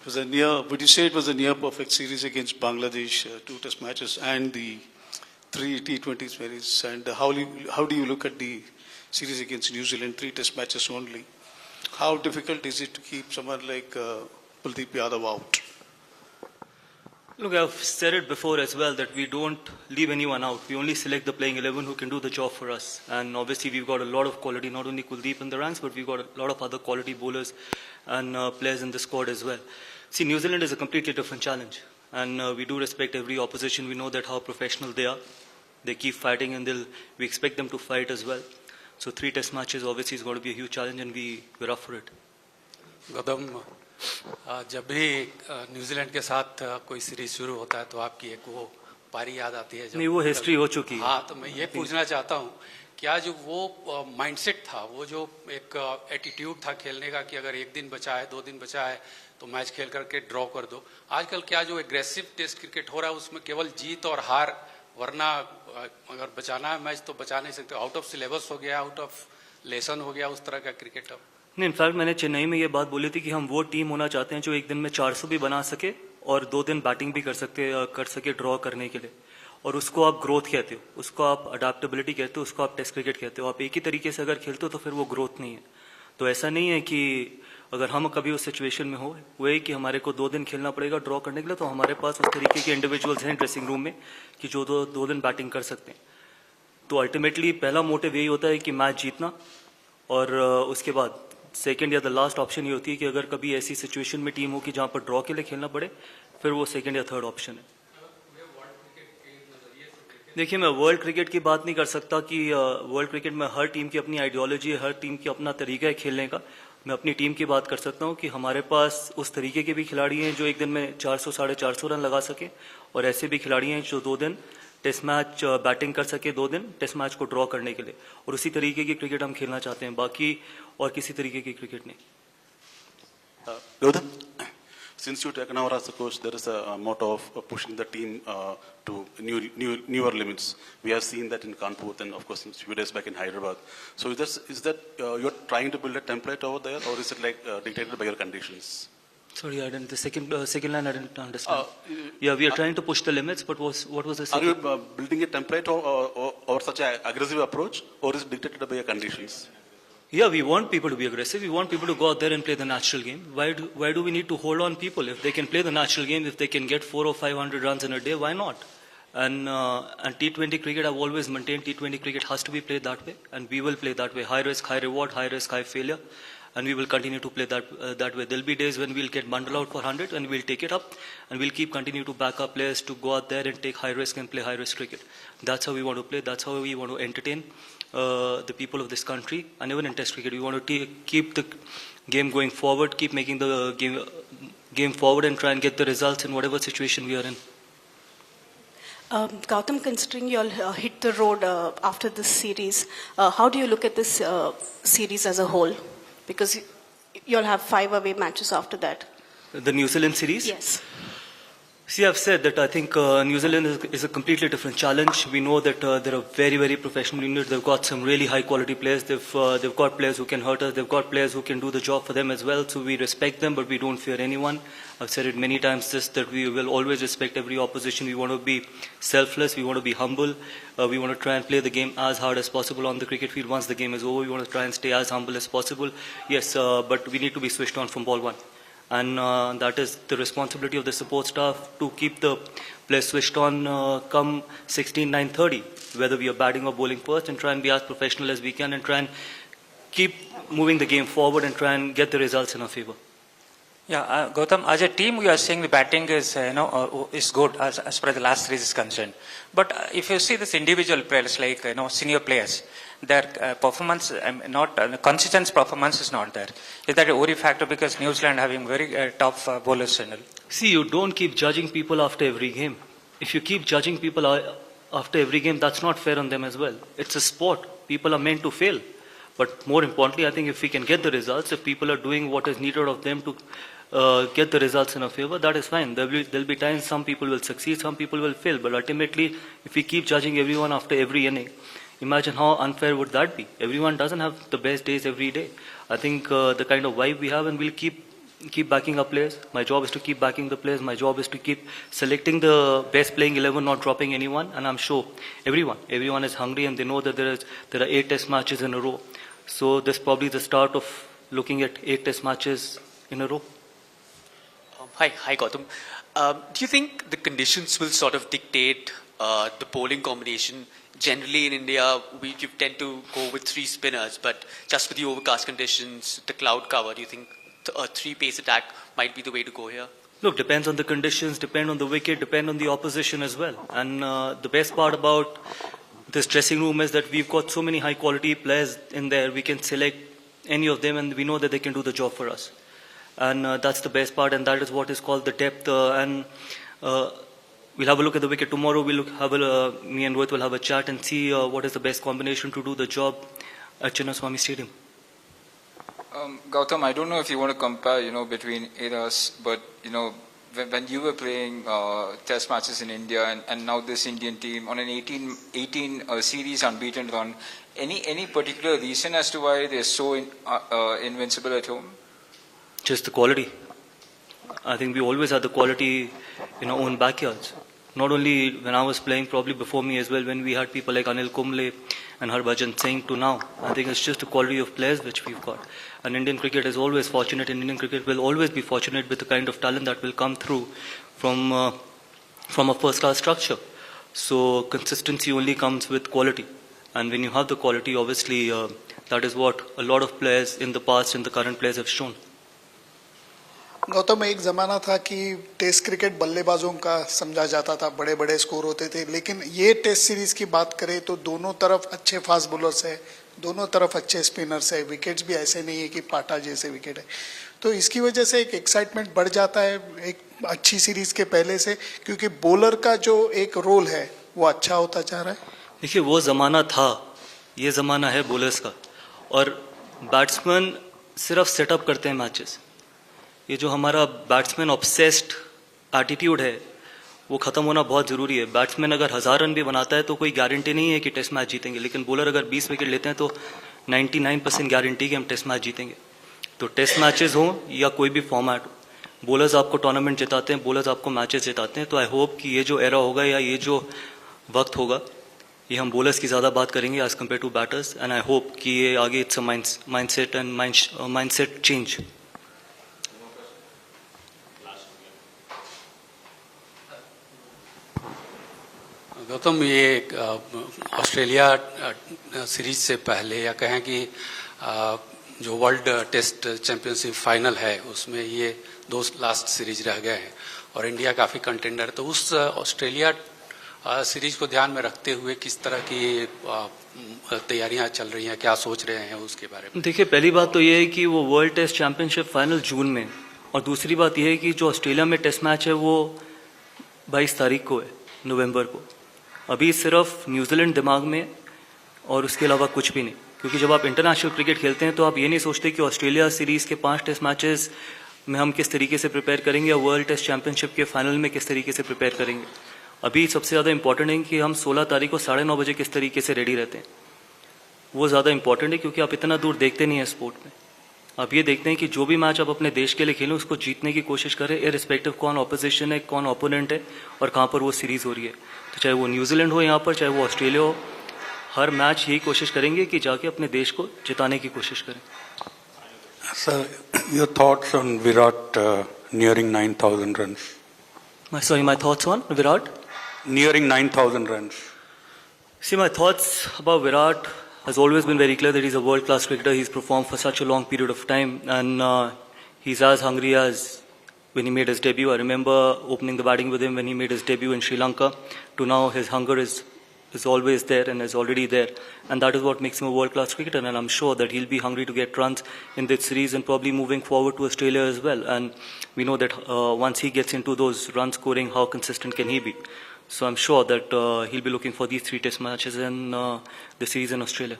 Would you say it was a near perfect series against Bangladesh, 2 test matches and the 3 T20 series? And how do you look at the series against New Zealand, 3 test matches only? How difficult is it to keep someone like Kuldeep Yadav out? Look, I've said it before as well that we don't leave anyone out. We only select the playing 11 who can do the job for us. And obviously we've got a lot of quality, not only Kuldeep in the ranks, but we've got a lot of other quality bowlers and players in the squad as well. See, New Zealand is a completely different challenge. And we do respect every opposition. We know that how professional they are. They keep fighting and we expect them to fight as well. So 3 test matches obviously is going to be a huge challenge and we're up for it. Gautam, जब भी New Zealand के साथ कोई series शुरू होता है तो आपकी एक वो पारी याद आती है? नहीं, वो हिस्ट्री हो चुकी है। हाँ, तो मैं ये पूछना चाहता हूँ, क्या जो वो माइंडसेट था, वो जो एक एटीट्यूड था खेलने का कि अगर 1 दिन बचा है, 2 दिन बचा है तो मैच खेल करके ड्रॉ कर दो, आजकल क्या जो एग्रेसिव टेस्ट क्रिकेट हो रहा है उसमें केवल जीत और हार, वरना अगर बचाना है मैच तो बचा नहीं सकते, आउट ऑफ सिलेबस हो गया, आउट ऑफ लेसन हो गया, उस तरह का क्रिकेट अब? नहीं, इनफैक्ट मैंने चेन्नई में ये बात बोली थी कि हम वो टीम होना चाहते हैं जो 1 दिन में 400 भी बना सके और 2 दिन बैटिंग भी कर सके ड्रॉ करने के लिए। और उसको आप ग्रोथ कहते हो, उसको आप अडेप्टेबिलिटी कहते हो, उसको आप टेस्ट क्रिकेट कहते हो। आप एक ही तरीके से अगर खेलते हो तो फिर वो ग्रोथ नहीं है। तो ऐसा नहीं है कि अगर हम कभी उस सिचुएशन में हो, वो है कि हमारे को 2 दिन खेलना पड़ेगा ड्रॉ करने के लिए, तो हमारे पास उस तरीके के इंडिविजुअल्स हैं ड्रेसिंग रूम में कि जो 2 दिन बैटिंग कर सकते हैं। तो अल्टीमेटली पहला मोटिव यही होता है कि मैच जीतना, और उसके बाद सेकंड या द लास्ट ऑप्शन ये होती है कि अगर कभी ऐसी सिचुएशन में टीम हो कि जहां पर ड्रॉ के लिए खेलना पड़े, फिर वो सेकंड या थर्ड ऑप्शन है। देखिए, मैं वर्ल्ड क्रिकेट की बात नहीं कर सकता कि वर्ल्ड क्रिकेट में हर टीम की अपनी आइडियोलॉजी है, हर टीम की अपना तरीका है खेलने का। मैं अपनी टीम की बात कर सकता हूं कि हमारे पास उस तरीके के भी खिलाड़ी हैं जो 1 दिन में 400 साढ़े 400 रन लगा सके, और ऐसे भी खिलाड़ी हैं जो 2 दिन टेस्ट मैच बैटिंग कर सके, 2 दिन टेस्ट मैच को ड्रॉ करने के लिए, और उसी तरीके की क्रिकेट हम खेलना चाहते हैं, बाकी और किसी तरीके की क्रिकेट नहीं। Gautam, since you taken over as a coach, there is a motto of pushing the team to newer limits. We have seen that in Kanpur and of course a few days back in Hyderabad. So is that you're trying to build a template over there, or is it like dictated by your conditions? Sorry, I didn't. The second line I didn't understand. Yeah, we are trying to push the limits, but what was the second? Are you building a template or such an aggressive approach, or is it dictated by your conditions? Yeah, we want people to be aggressive. We want people to go out there and play the natural game. Why do we need to hold on people? If they can play the natural game, if they can get 400 or 500 runs in a day, why not? And T20 cricket, I've always maintained T20 cricket has to be played that way, and we will play that way. High risk, high reward, high risk, high failure. And we will continue to play that way. There'll be days when we'll get bundled out for 100 and we'll take it up, and we'll keep continue to back up players to go out there and take high risk and play high risk cricket. That's how we want to play. That's how we want to entertain the people of this country. And even in test cricket, we want to keep the game going forward, keep making the game forward, and try and get the results in whatever situation we are in. Gautam, considering you all hit the road after this series, how do you look at this series as a whole? Because you'll have 5 away matches after that. The New Zealand series? Yes. See, I've said that I think New Zealand is a completely different challenge. We know that they're a very, very professional unit. They've got some really high quality players. They've got players who can hurt us. They've got players who can do the job for them as well. So we respect them, but we don't fear anyone. I've said it many times that we will always respect every opposition. We want to be selfless. We want to be humble. We want to try and play the game as hard as possible on the cricket field. Once the game is over, we want to try and stay as humble as possible. Yes, but we need to be switched on from ball one. And that is the responsibility of the support staff to keep the players switched on come 16, 9:30, whether we are batting or bowling first, and try and be as professional as we can and try and keep moving the game forward and try and get the results in our favor. Yeah, Gautam, as a team, we are saying the batting is, is good as far as the last series is concerned. But if you see this individual players, like, senior players, their performance, consistent performance is not there. Is that a worry factor because New Zealand having very tough bowlers? See, you don't keep judging people after every game. If you keep judging people after every game, that's not fair on them as well. It's a sport. People are meant to fail. But more importantly, I think if we can get the results, if people are doing what is needed of them to get the results in our favor, that is fine. There'll be times some people will succeed, some people will fail. But ultimately, if we keep judging everyone after every inning, imagine how unfair would that be. Everyone doesn't have the best days every day. I think the kind of vibe we have, and we'll keep keep backing our players. My job is to keep backing the players. My job is to keep selecting the best playing 11, not dropping anyone. And I'm sure everyone is hungry, and they know that there are 8 test matches in a row. So this is probably the start of looking at 8 test matches in a row. Hi Gautam. Do you think the conditions will sort of dictate the bowling combination? Generally in India, we tend to go with 3 spinners, but just with the overcast conditions, the cloud cover, do you think a 3 pace attack might be the way to go here? Look, depends on the conditions, depend on the wicket, depend on the opposition as well. And the best part about this dressing room is that we've got so many high quality players in there. We can select any of them, and we know that they can do the job for us. And that's the best part, and that is what is called the depth. We'll have a look at the wicket tomorrow. Me and Rohit will have a chat and see what is the best combination to do the job at Chinnaswamy Stadium. Gautam, I don't know if you want to compare, between eras, but, when you were playing test matches in India and now this Indian team on an 18 series unbeaten run, any particular reason as to why they're so invincible at home? Just the quality. I think we always had the quality in our own backyards. Not only when I was playing, probably before me as well, when we had people like Anil Kumble and Harbhajan Singh to now. I think it's just the quality of players which we've got. And Indian cricket is always fortunate, and Indian cricket will always be fortunate with the kind of talent that will come through from a first-class structure. So consistency only comes with quality. And when you have the quality, obviously, that is what a lot of players in the past and the current players have shown. Gautam, एक ज़माना था कि test cricket बल्लेबाजों का समझा जाता था, बड़े बड़े स्कोर होते थे, लेकिन ये टेस्ट सीरीज की बात करें तो दोनों तरफ अच्छे फास्ट बॉलर्स है, दोनों तरफ अच्छे स्पिनर्स है, विकेट्स भी ऐसे नहीं है कि पाटा जैसे विकेट है, तो इसकी वजह से एक एक्साइटमेंट बढ़ जाता है एक अच्छी सीरीज के पहले से, क्योंकि बॉलर का जो एक रोल है वो अच्छा होता जा रहा है. देखिए, वो ज़माना था, ये ज़माना है बॉलर्स का, और बैट्समैन सिर्फ सेटअप करते हैं मैचेस. ये जो हमारा बैट्समैन ऑब्सेस्ड एटीट्यूड है वो ख़त्म होना बहुत ज़रूरी है. बैट्समैन अगर 1000 रन भी बनाता है तो कोई गारंटी नहीं है कि टेस्ट मैच जीतेंगे, लेकिन बॉलर अगर 20 विकेट लेते हैं तो 99% गारंटी कि हम टेस्ट मैच जीतेंगे. तो टेस्ट मैचेस हों या कोई भी फॉर्मेट हो, बॉलर्स आपको टूर्नामेंट जिताते हैं, बॉलर्स आपको मैचेस जिताते हैं. तो आई होप कि ये जो एरा होगा या ये जो वक्त होगा, ये हम बॉलर्स की ज़्यादा बात करेंगे as compared to batters. And I hope कि ये आगे it's a mindset and mindset change. Gautam, ये ऑस्ट्रेलिया सीरीज से पहले या कहें कि जो वर्ल्ड टेस्ट चैंपियनशिप फाइनल है उसमें ये 2 लास्ट सीरीज रह गए हैं और इंडिया काफ़ी कंटेंडर, तो उस ऑस्ट्रेलिया सीरीज को ध्यान में रखते हुए किस तरह की तैयारियां चल रही हैं, क्या सोच रहे हैं उसके बारे में? देखिए, पहली बात तो ये है कि वो वर्ल्ड टेस्ट चैंपियनशिप फाइनल जून में, और दूसरी बात ये है कि जो ऑस्ट्रेलिया में टेस्ट मैच है वो 22 तारीख को है, नवंबर को. अभी सिर्फ न्यूजीलैंड दिमाग में और उसके अलावा कुछ भी नहीं, क्योंकि जब आप इंटरनेशनल क्रिकेट खेलते हैं तो आप ये नहीं सोचते कि ऑस्ट्रेलिया सीरीज़ के 5 टेस्ट मैचेस में हम किस तरीके से प्रिपेयर करेंगे या वर्ल्ड टेस्ट चैंपियनशिप के फाइनल में किस तरीके से प्रिपेयर करेंगे. अभी सबसे ज़्यादा इंपॉर्टेंट है कि हम 16 तारीख को 9:30 बजे किस तरीके से रेडी रहते हैं. वो ज़्यादा इंपॉर्टेंट है, क्योंकि आप इतना दूर देखते नहीं हैं स्पोर्ट में. आप ये देखते हैं कि जो भी मैच आप अपने देश के लिए खेलें उसको जीतने की कोशिश करें, इररिस्पेक्टिव कौन ऑपोजिशन है, कौन ओपोनेंट है और कहाँ पर वो सीरीज़ हो रही है. तो चाहे वो न्यूजीलैंड हो यहाँ पर, चाहे वो ऑस्ट्रेलिया हो, हर मैच यही कोशिश करेंगे कि जाके अपने देश को जिताने की कोशिश करें. Sir, your thoughts on Virat nearing 9,000 runs? Sorry, my thoughts on Virat? Nearing 9,000 runs. See, my thoughts about Virat has always been very clear that he's a world-class cricketer. He's performed for such a long period of time, and he's as hungry as when he made his debut. I remember opening the batting with him when he made his debut in Sri Lanka. To now, his hunger is always there and is already there, and that is what makes him a world-class cricketer. And I'm sure that he'll be hungry to get runs in this series and probably moving forward to Australia as well. And we know that once he gets into those run scoring, how consistent can he be? So I'm sure that he'll be looking for these 3 test matches in the series in Australia.